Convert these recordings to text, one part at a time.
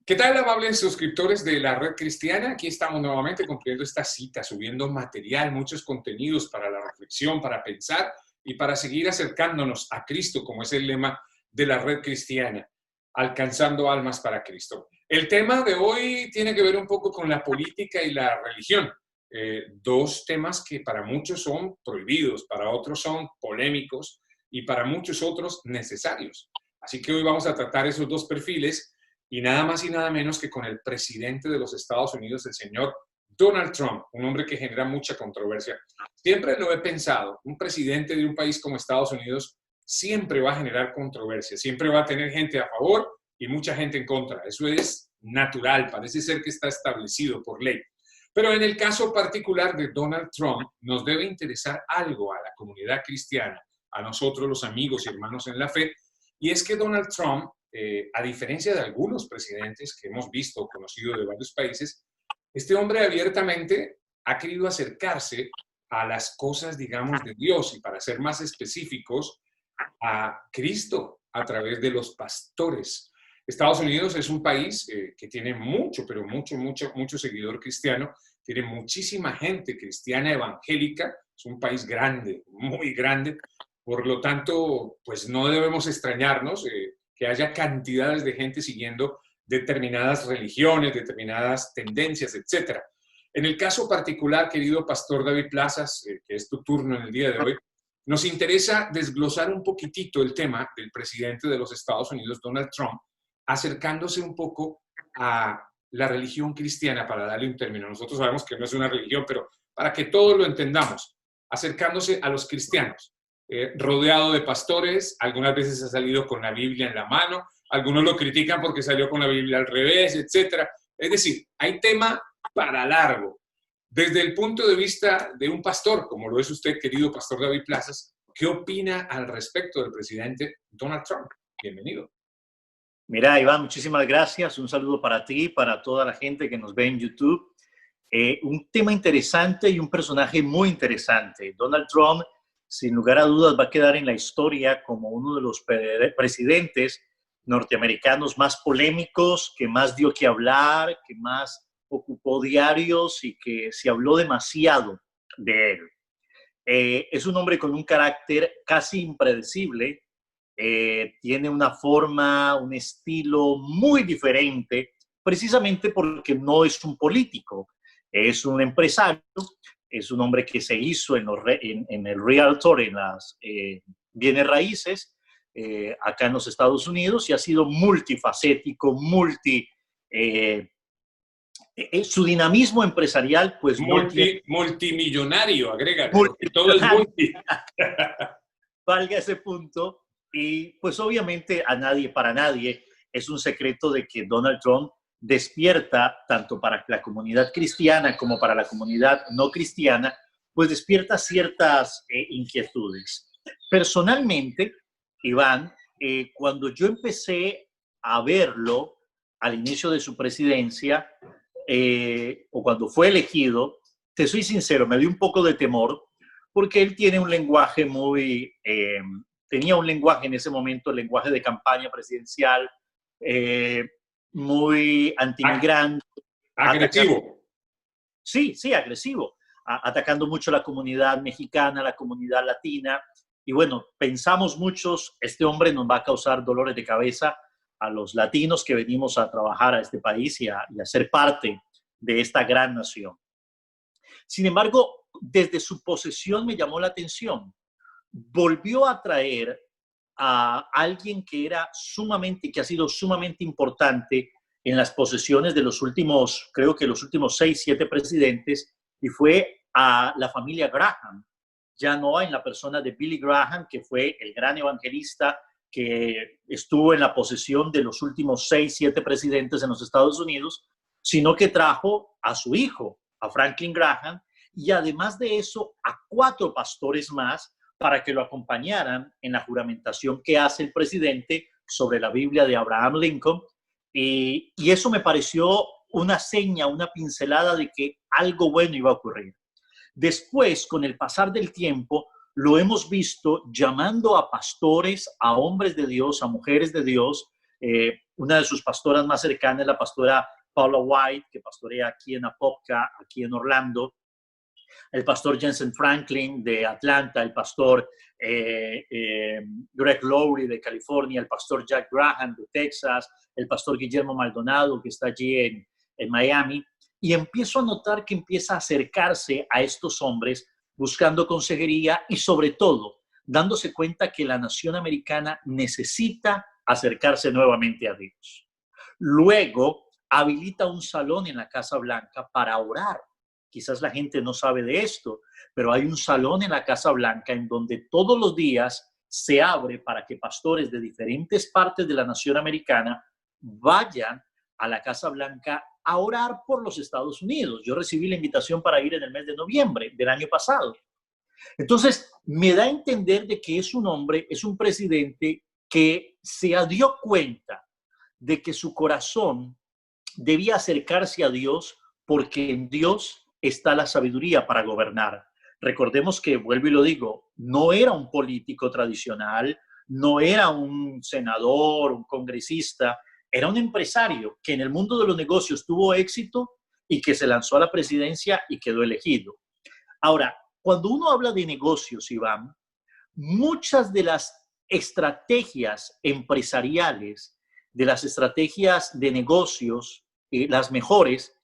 ¿Qué tal, amables suscriptores de la Red Cristiana? Aquí estamos nuevamente cumpliendo esta cita, subiendo material, muchos contenidos para la reflexión, para pensar y para seguir acercándonos a Cristo, como es el lema de la Red Cristiana, alcanzando almas para Cristo. El tema de hoy tiene que ver un poco con la política y la religión. Dos temas que para muchos son prohibidos, para otros son polémicos y para muchos otros necesarios. Así que hoy vamos a tratar esos dos perfiles y nada más y nada menos que con el presidente de los Estados Unidos, el señor Donald Trump, un hombre que genera mucha controversia. Siempre lo he pensado, un presidente de un país como Estados Unidos siempre va a generar controversia, siempre va a tener gente a favor y mucha gente en contra. Eso es natural, parece ser que está establecido por ley. Pero en el caso particular de Donald Trump, nos debe interesar algo a la comunidad cristiana, a nosotros los amigos y hermanos en la fe, y es que Donald Trump, a diferencia de algunos presidentes que hemos visto, conocido de varios países, este hombre abiertamente ha querido acercarse a las cosas, digamos, de Dios y, para ser más específicos, a Cristo a través de los pastores. Estados Unidos es un país que tiene mucho, pero mucho seguidor cristiano, tiene muchísima gente cristiana evangélica, es un país grande, muy grande, por lo tanto, pues no debemos extrañarnos que haya cantidades de gente siguiendo determinadas religiones, determinadas tendencias, etc. En el caso particular, querido pastor David Plazas, que es tu turno en el día de hoy, nos interesa desglosar un poquitito el tema del presidente de los Estados Unidos, Donald Trump, acercándose un poco a la religión cristiana, para darle un término. Nosotros sabemos que no es una religión, pero para que todos lo entendamos, acercándose a los cristianos. Rodeado de pastores, algunas veces ha salido con la Biblia en la mano, algunos lo critican porque salió con la Biblia al revés, etc. Es decir, hay tema para largo. Desde el punto de vista de un pastor, como lo es usted, querido pastor David Plazas, ¿qué opina al respecto del presidente Donald Trump? Bienvenido. Mira, Iván, muchísimas gracias. Un saludo para ti, para toda la gente que nos ve en YouTube. Un tema interesante y un personaje muy interesante. Donald Trump, sin lugar a dudas, va a quedar en la historia como uno de los presidentes norteamericanos más polémicos, que más dio que hablar, que más ocupó diarios y que se habló demasiado de él. Es un hombre con un carácter casi impredecible. Tiene una forma, un estilo muy diferente, precisamente porque no es un político, es un empresario, es un hombre que se hizo en el realtor, en las bienes raíces, acá en los Estados Unidos, y ha sido multifacético, su dinamismo empresarial, pues multimillonario, agrégale, porque todo es multi. Valga ese punto. Y pues obviamente para nadie es un secreto de que Donald Trump despierta, tanto para la comunidad cristiana como para la comunidad no cristiana, pues despierta ciertas inquietudes. Personalmente, Iván, cuando yo empecé a verlo al inicio de su presidencia, o cuando fue elegido, te soy sincero, me dio un poco de temor, porque él tiene un lenguaje tenía un lenguaje en ese momento, el lenguaje de campaña presidencial, muy antimigrante. Agresivo. Sí, agresivo. Atacando mucho a la comunidad mexicana, a la comunidad latina. Y bueno, pensamos muchos, este hombre nos va a causar dolores de cabeza a los latinos que venimos a trabajar a este país y a ser parte de esta gran nación. Sin embargo, desde su posesión me llamó la atención. Volvió a traer a alguien que ha sido sumamente importante en las posesiones de creo que los últimos 6, 7 presidentes, y fue a la familia Graham, ya no en la persona de Billy Graham, que fue el gran evangelista que estuvo en la posesión de los últimos 6, 7 presidentes en los Estados Unidos, sino que trajo a su hijo, a Franklin Graham, y además de eso a 4 pastores más para que lo acompañaran en la juramentación que hace el presidente sobre la Biblia de Abraham Lincoln. Y eso me pareció una seña, una pincelada de que algo bueno iba a ocurrir. Después, con el pasar del tiempo, lo hemos visto llamando a pastores, a hombres de Dios, a mujeres de Dios, Una de sus pastoras más cercanas es la pastora Paula White, que pastorea aquí en Apopka, aquí en Orlando. El pastor Jensen Franklin de Atlanta, el pastor Greg Lowry de California, el pastor Jack Graham de Texas, el pastor Guillermo Maldonado que está allí en Miami. Y empiezo a notar que empieza a acercarse a estos hombres buscando consejería y sobre todo dándose cuenta que la nación americana necesita acercarse nuevamente a Dios. Luego habilita un salón en la Casa Blanca para orar. Quizás la gente no sabe de esto, pero hay un salón en la Casa Blanca en donde todos los días se abre para que pastores de diferentes partes de la nación americana vayan a la Casa Blanca a orar por los Estados Unidos. Yo recibí la invitación para ir en el mes de noviembre del año pasado. Entonces, me da a entender de que es un hombre, es un presidente que se dio cuenta de que su corazón debía acercarse a Dios porque en Dios está la sabiduría para gobernar. Recordemos que, vuelvo y lo digo, no era un político tradicional, no era un senador, un congresista, era un empresario que en el mundo de los negocios tuvo éxito y que se lanzó a la presidencia y quedó elegido. Ahora, cuando uno habla de negocios, Iván, muchas de las estrategias empresariales, de las estrategias de negocios, las mejores,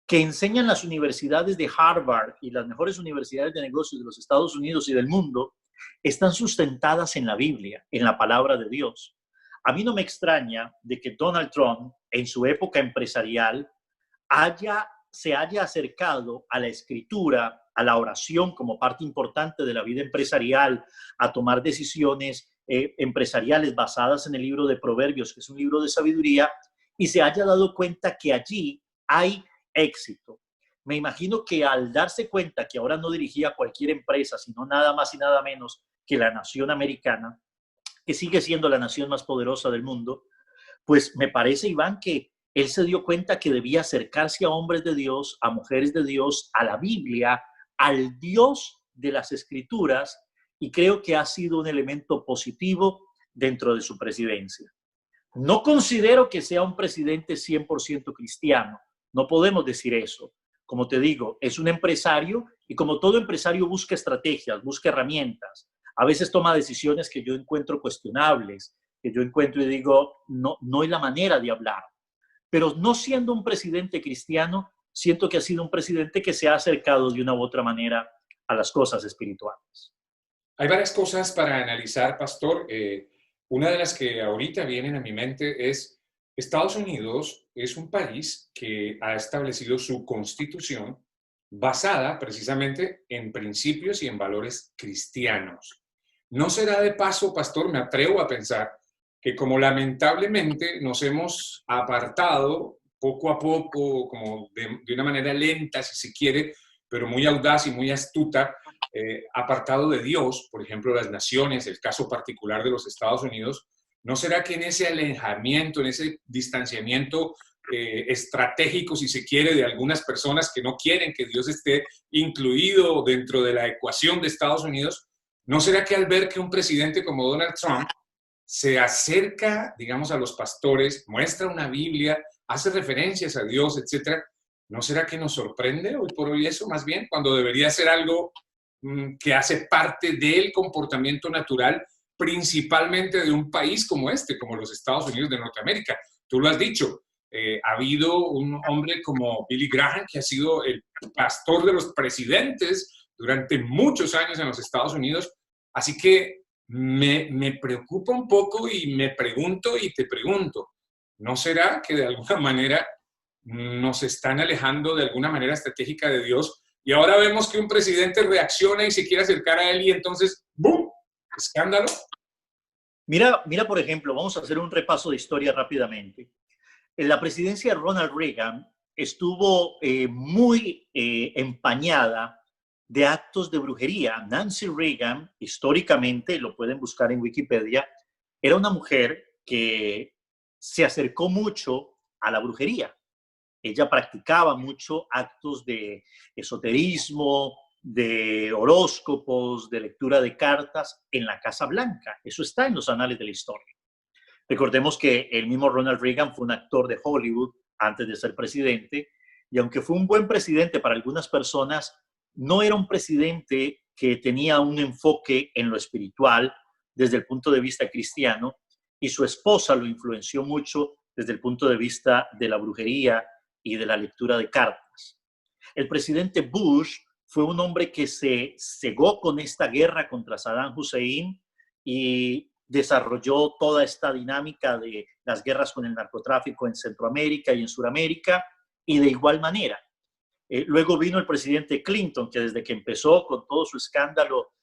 que enseñan las universidades de Harvard y las mejores universidades de negocios de los Estados Unidos y del mundo, están sustentadas en la Biblia, en la palabra de Dios. A mí no me extraña de que Donald Trump, en su época empresarial, se haya acercado a la escritura, a la oración como parte importante de la vida empresarial, a tomar decisiones empresariales basadas en el libro de Proverbios, que es un libro de sabiduría, y se haya dado cuenta que allí hay éxito. Me imagino que al darse cuenta que ahora no dirigía cualquier empresa, sino nada más y nada menos que la nación americana, que sigue siendo la nación más poderosa del mundo, pues me parece, Iván, que él se dio cuenta que debía acercarse a hombres de Dios, a mujeres de Dios, a la Biblia, al Dios de las Escrituras, y creo que ha sido un elemento positivo dentro de su presidencia. No considero que sea un presidente 100% cristiano, no podemos decir eso. Como te digo, es un empresario y como todo empresario busca estrategias, busca herramientas. A veces toma decisiones que yo encuentro cuestionables, que yo encuentro y digo, no es la manera de hablar. Pero no siendo un presidente cristiano, siento que ha sido un presidente que se ha acercado de una u otra manera a las cosas espirituales. Hay varias cosas para analizar, pastor. Una de las que ahorita vienen a mi mente es Estados Unidos es un país que ha establecido su constitución basada precisamente en principios y en valores cristianos. ¿No será de paso, pastor, me atrevo a pensar, que como lamentablemente nos hemos apartado poco a poco, como de una manera lenta, si se quiere, pero muy audaz y muy astuta, apartado de Dios, por ejemplo, las naciones, el caso particular de los Estados Unidos, ¿no será que en ese alejamiento, en ese distanciamiento estratégico, si se quiere, de algunas personas que no quieren que Dios esté incluido dentro de la ecuación de Estados Unidos, ¿no será que al ver que un presidente como Donald Trump se acerca, digamos, a los pastores, muestra una Biblia, hace referencias a Dios, etcétera, ¿no será que nos sorprende hoy por hoy eso, más bien, cuando debería ser algo que hace parte del comportamiento natural, principalmente de un país como este, como los Estados Unidos de Norteamérica? Tú lo has dicho, ha habido un hombre como Billy Graham, que ha sido el pastor de los presidentes durante muchos años en los Estados Unidos, así que me preocupa un poco y me pregunto y te pregunto, ¿no será que de alguna manera nos están alejando de alguna manera estratégica de Dios? Y ahora vemos que un presidente reacciona y se quiere acercar a él y entonces, ¡bum!, escándalo. Mira, por ejemplo, vamos a hacer un repaso de historia rápidamente. En la presidencia de Ronald Reagan estuvo muy empañada de actos de brujería. Nancy Reagan, históricamente, lo pueden buscar en Wikipedia, era una mujer que se acercó mucho a la brujería. Ella practicaba mucho actos de esoterismo, de horóscopos, de lectura de cartas en la Casa Blanca. Eso está en los anales de la historia. Recordemos que el mismo Ronald Reagan fue un actor de Hollywood antes de ser presidente, y aunque fue un buen presidente para algunas personas, no era un presidente que tenía un enfoque en lo espiritual desde el punto de vista cristiano, y su esposa lo influenció mucho desde el punto de vista de la brujería y de la lectura de cartas. El presidente Bush fue un hombre que se cegó con esta guerra contra Saddam Hussein y desarrolló toda esta dinámica de las guerras con el narcotráfico en Centroamérica y en Sudamérica, y de igual manera. Luego vino el presidente Clinton, que desde que empezó con todo su escándalo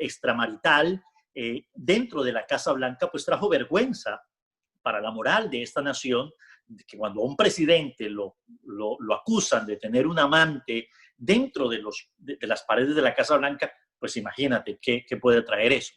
extramarital dentro de la Casa Blanca, pues trajo vergüenza para la moral de esta nación, de que cuando a un presidente lo acusan de tener un amante dentro de las paredes de la Casa Blanca, pues imagínate qué puede traer eso.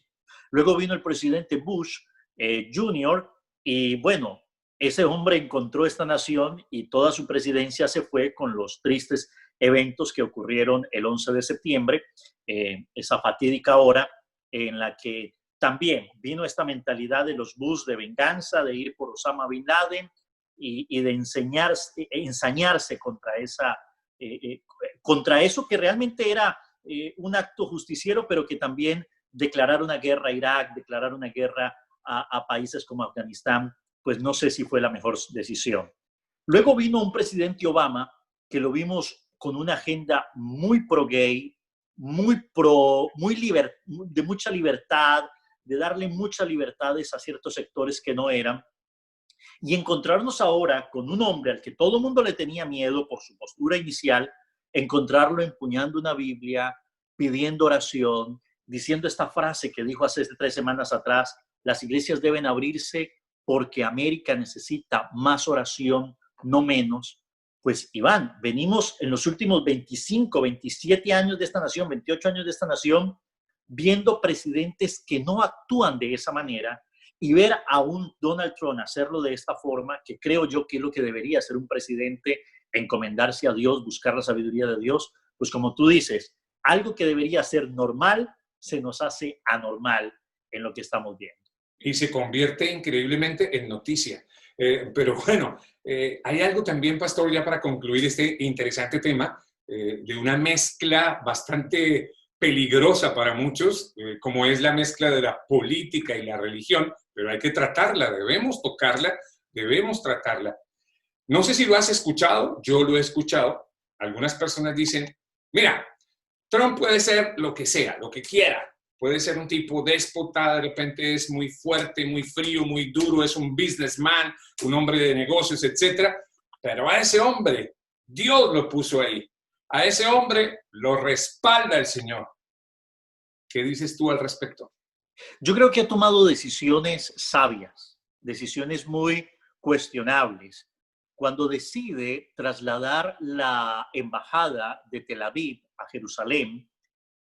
Luego vino el presidente Bush Jr. y bueno, ese hombre encontró esta nación y toda su presidencia se fue con los tristes eventos que ocurrieron el 11 de septiembre, esa fatídica hora en la que también vino esta mentalidad de los Bush de venganza, de ir por Osama Bin Laden y de ensañarse contra eso que realmente era un acto justiciero, pero que también declarar una guerra a Irak, declarar una guerra a países como Afganistán, pues no sé si fue la mejor decisión. Luego vino un presidente Obama que lo vimos con una agenda muy pro-gay, de mucha libertad, de darle muchas libertades a ciertos sectores que no eran. Y encontrarnos ahora con un hombre al que todo el mundo le tenía miedo por su postura inicial, encontrarlo empuñando una Biblia, pidiendo oración, diciendo esta frase que dijo hace 3 semanas atrás: las iglesias deben abrirse porque América necesita más oración, no menos. Pues Iván, venimos en los últimos 25, 27 años de esta nación, 28 años de esta nación, viendo presidentes que no actúan de esa manera, y ver a un Donald Trump hacerlo de esta forma, que creo yo que es lo que debería hacer un presidente, encomendarse a Dios, buscar la sabiduría de Dios, pues como tú dices, algo que debería ser normal se nos hace anormal en lo que estamos viendo. Y se convierte increíblemente en noticia. Pero bueno, hay algo también, pastor, ya para concluir este interesante tema, de una mezcla bastante peligrosa para muchos, como es la mezcla de la política y la religión, pero hay que tratarla, debemos tocarla, debemos tratarla. No sé si lo has escuchado, yo lo he escuchado. Algunas personas dicen, mira, Trump puede ser lo que sea, lo que quiera. Puede ser un tipo déspota, de repente es muy fuerte, muy frío, muy duro, es un businessman, un hombre de negocios, etc. Pero a ese hombre, Dios lo puso ahí. A ese hombre lo respalda el Señor. ¿Qué dices tú al respecto? Yo creo que ha tomado decisiones sabias, decisiones muy cuestionables. Cuando decide trasladar la embajada de Tel Aviv a Jerusalén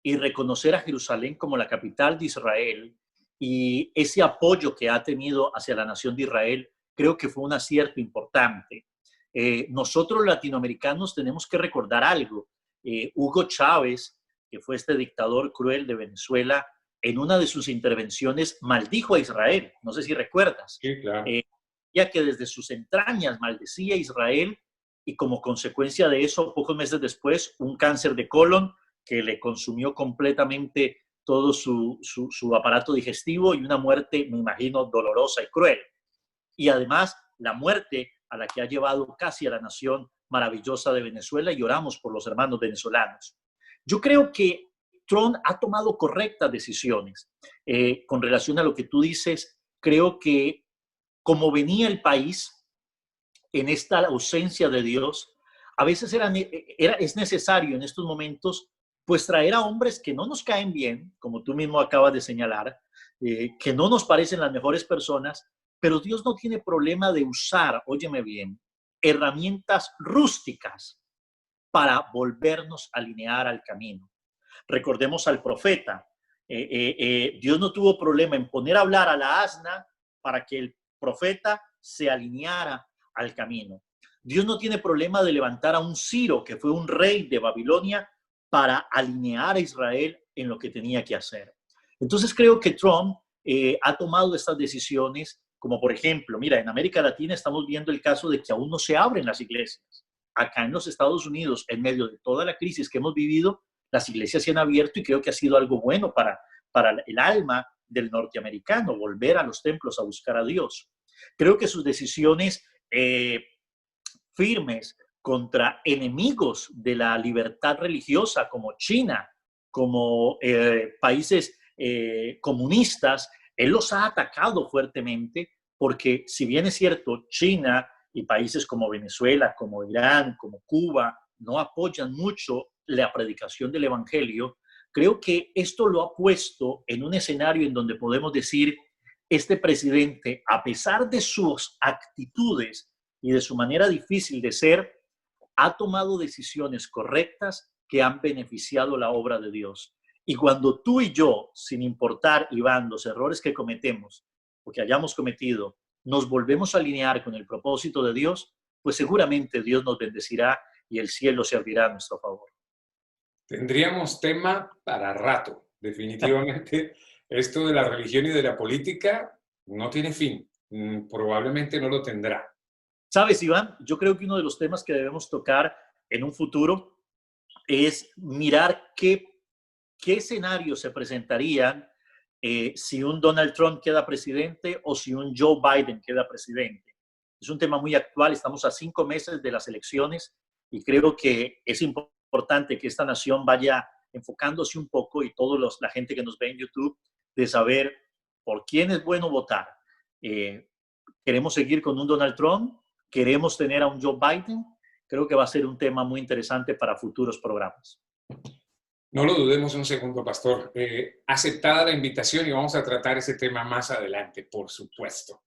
y reconocer a Jerusalén como la capital de Israel, y ese apoyo que ha tenido hacia la nación de Israel, creo que fue un acierto importante. Nosotros latinoamericanos tenemos que recordar algo. Hugo Chávez, que fue este dictador cruel de Venezuela, en una de sus intervenciones maldijo a Israel. No sé si recuerdas. Sí, claro. Ya que desde sus entrañas maldecía a Israel, y como consecuencia de eso, pocos meses después, un cáncer de colon que le consumió completamente todo su aparato digestivo, y una muerte, me imagino, dolorosa y cruel. Y además, la muerte a la que ha llevado casi a la nación maravillosa de Venezuela, y oramos por los hermanos venezolanos. Yo creo que Trump ha tomado correctas decisiones. Con relación a lo que tú dices, creo que como venía el país en esta ausencia de Dios, a veces es necesario en estos momentos pues traer a hombres que no nos caen bien, como tú mismo acabas de señalar, que no nos parecen las mejores personas, pero Dios no tiene problema de usar, óyeme bien, herramientas rústicas para volvernos a alinear al camino. Recordemos al profeta. Dios no tuvo problema en poner a hablar a la asna para que el profeta se alineara al camino. Dios no tiene problema de levantar a un Ciro, que fue un rey de Babilonia, para alinear a Israel en lo que tenía que hacer. Entonces creo que Trump ha tomado estas decisiones, como por ejemplo, mira, en América Latina estamos viendo el caso de que aún no se abren las iglesias. Acá en los Estados Unidos, en medio de toda la crisis que hemos vivido, las iglesias se han abierto y creo que ha sido algo bueno para el alma del norteamericano, volver a los templos a buscar a Dios. Creo que sus decisiones firmes contra enemigos de la libertad religiosa como China, como países comunistas, él los ha atacado fuertemente porque si bien es cierto, China y países como Venezuela, como Irán, como Cuba, no apoyan mucho la predicación del evangelio, creo que esto lo ha puesto en un escenario en donde podemos decir, este presidente, a pesar de sus actitudes y de su manera difícil de ser, ha tomado decisiones correctas que han beneficiado la obra de Dios. Y cuando tú y yo, sin importar, Iván, los errores que cometemos o que hayamos cometido, nos volvemos a alinear con el propósito de Dios, pues seguramente Dios nos bendecirá y el cielo se abrirá a nuestro favor. Tendríamos tema para rato, definitivamente. Esto de la religión y de la política no tiene fin. Probablemente no lo tendrá. Sabes, Iván, yo creo que uno de los temas que debemos tocar en un futuro es mirar qué escenarios se presentarían si un Donald Trump queda presidente o si un Joe Biden queda presidente. Es un tema muy actual, estamos a 5 meses de las elecciones y creo que es importante que esta nación vaya enfocándose un poco y toda la gente que nos ve en YouTube de saber por quién es bueno votar. ¿Queremos seguir con un Donald Trump? ¿Queremos tener a un Joe Biden? Creo que va a ser un tema muy interesante para futuros programas. No lo dudemos un segundo, pastor. Aceptada la invitación y vamos a tratar ese tema más adelante, por supuesto.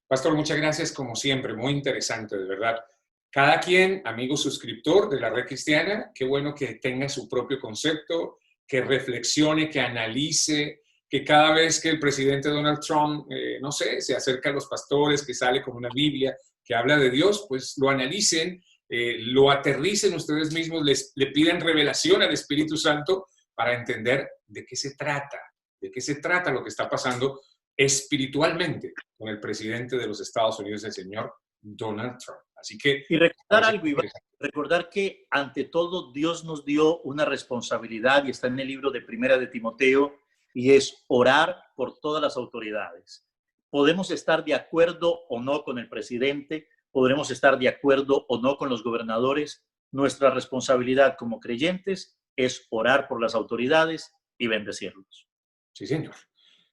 Pastor, muchas gracias como siempre, muy interesante, de verdad. Cada quien, amigo suscriptor de la Red Cristiana, qué bueno que tenga su propio concepto, que reflexione, que analice, que cada vez que el presidente Donald Trump, no sé, se acerca a los pastores, que sale con una Biblia, que habla de Dios, pues lo analicen, lo aterricen ustedes mismos, le piden revelación al Espíritu Santo para entender de qué se trata lo que está pasando espiritualmente con el presidente de los Estados Unidos, el señor Donald Trump. Así que... Y recordar algo, Iván, recordar que ante todo Dios nos dio una responsabilidad y está en el libro de Primera de Timoteo y es orar por todas las autoridades. Podemos estar de acuerdo o no con el presidente, podremos estar de acuerdo o no con los gobernadores. Nuestra responsabilidad como creyentes es orar por las autoridades y bendecirlos. Sí, señor.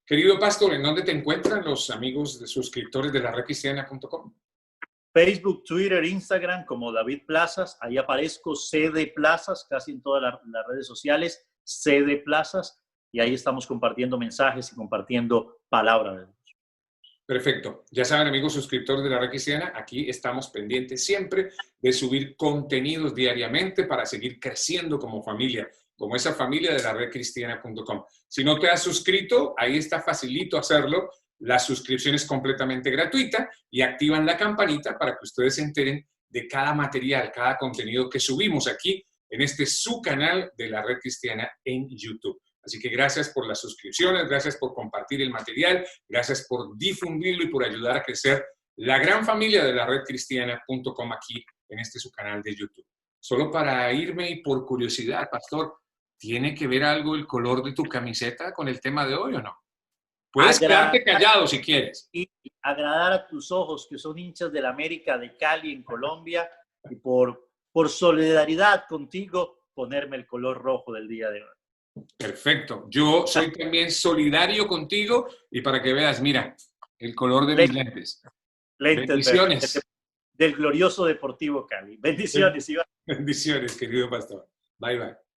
Querido pastor, ¿en dónde te encuentran los amigos de suscriptores de la redcristiana.com? Facebook, Twitter, Instagram como David Plazas. Ahí aparezco CD Plazas, casi en todas las redes sociales, CD Plazas. Y ahí estamos compartiendo mensajes y compartiendo palabra de Dios. Perfecto. Ya saben, amigos suscriptores de la Red Cristiana, aquí estamos pendientes siempre de subir contenidos diariamente para seguir creciendo como familia, como esa familia de la redcristiana.com. Si no te has suscrito, ahí está facilito hacerlo. La suscripción es completamente gratuita y activan la campanita para que ustedes se enteren de cada material, cada contenido que subimos aquí en este su canal de la Red Cristiana en YouTube. Así que gracias por las suscripciones, gracias por compartir el material, gracias por difundirlo y por ayudar a crecer la gran familia de la redcristiana.com aquí en este su canal de YouTube. Solo para irme y por curiosidad, pastor, ¿tiene que ver algo el color de tu camiseta con el tema de hoy o no? Puedes quedarte callado si quieres. Y agradar a tus ojos que son hinchas de la América de Cali en Colombia y por solidaridad contigo ponerme el color rojo del día de hoy. Perfecto. Yo soy también solidario contigo y para que veas, mira, el color de mis lentes. Bendiciones. Del glorioso Deportivo Cali. Bendiciones, Iván. Bendiciones, querido pastor. Bye, bye.